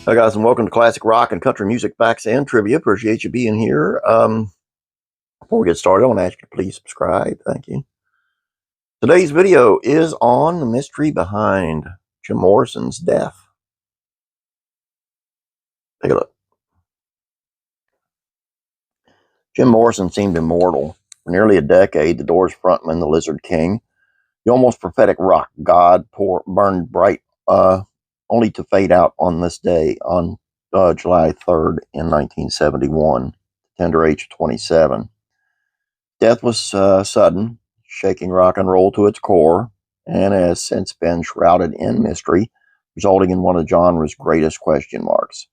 Hi guys, and welcome to Classic Rock and Country Music Facts and Trivia. Appreciate you being here. Before we get started, I want to ask you to please subscribe. Thank you. Today's video is on the mystery behind Jim Morrison's death. Take a look. Jim Morrison seemed immortal. For nearly a decade, the Doors frontman, the Lizard King, the almost prophetic rock god, burned bright, only to fade out on this day, on July 3rd in 1971, tender age of 27. Death was sudden, shaking rock and roll to its core, and has since been shrouded in mystery, resulting in one of the genre's greatest question marks.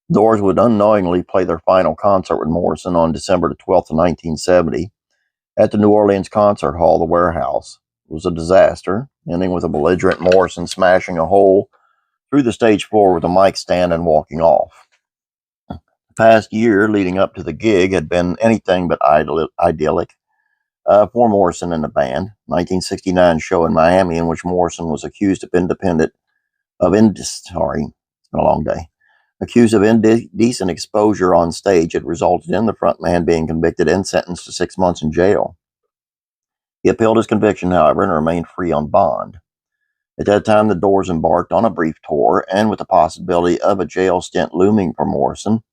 The Doors would unknowingly play their final concert with Morrison on December 12th, 1970, at the New Orleans Concert Hall, the Warehouse. It was a disaster, ending with a belligerent Morrison smashing a hole through the stage floor with a mic stand and walking off. The past year leading up to the gig had been anything but idyllic for Morrison and the band. 1969 show in Miami in which Morrison was accused of indecent exposure on stage had resulted in the frontman being convicted and sentenced to 6 months in jail. He appealed his conviction, however, and remained free on bond. At that time, the Doors embarked on a brief tour, and with the possibility of a jail stint looming for Morrison,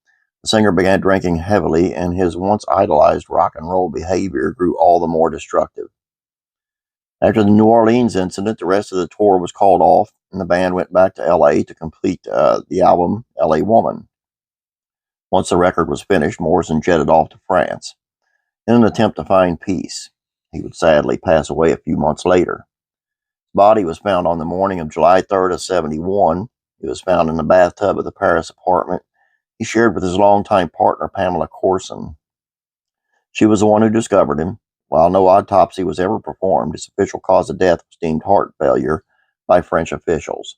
the singer began drinking heavily, and his once idolized rock and roll behavior grew all the more destructive. After the New Orleans incident, the rest of the tour was called off, and the band went back to L.A. to complete the album L.A. Woman. Once the record was finished, Morrison jetted off to France in an attempt to find peace. He would sadly pass away a few months later. His body was found on the morning of July 3rd of 71. It was found in the bathtub of the Paris apartment he shared with his longtime partner, Pamela Corson. She was the one who discovered him. While no autopsy was ever performed, his official cause of death was deemed heart failure by French officials.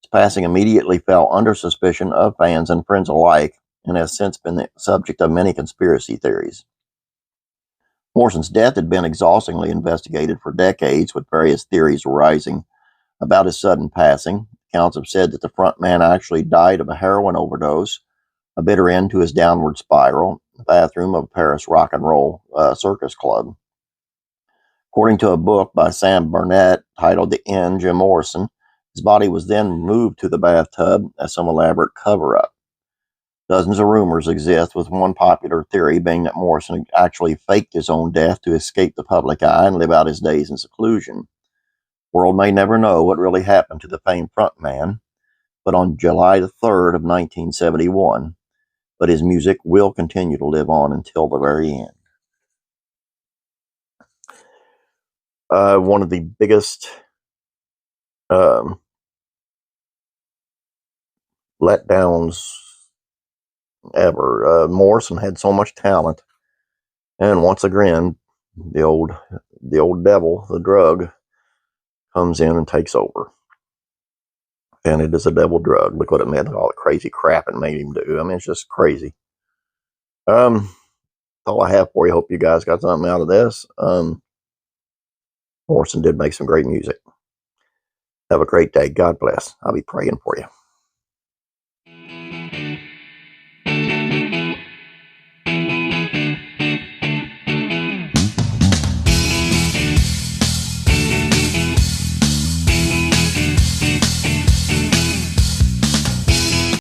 His passing immediately fell under suspicion of fans and friends alike, and has since been the subject of many conspiracy theories. Morrison's death had been exhaustingly investigated for decades, with various theories arising about his sudden passing. Accounts have said that the frontman actually died of a heroin overdose, a bitter end to his downward spiral, in the bathroom of a Paris rock and roll circus club. According to a book by Sam Burnett titled The End, Jim Morrison, his body was then moved to the bathtub as some elaborate cover-up. Dozens of rumors exist, with one popular theory being that Morrison actually faked his own death to escape the public eye and live out his days in seclusion. The world may never know what really happened to the famed frontman, but on July the 3rd of 1971, but his music will continue to live on until the very end. One of the biggest letdowns ever. Morrison had so much talent, and once again, the old devil, the drug, comes in and takes over. And it is a devil drug. Look what it meant, all the crazy crap it made him do. I mean, it's just crazy. That's all I have for you. Hope you guys got something out of this. Morrison did make some great music. Have a great day. God bless. I'll be praying for you.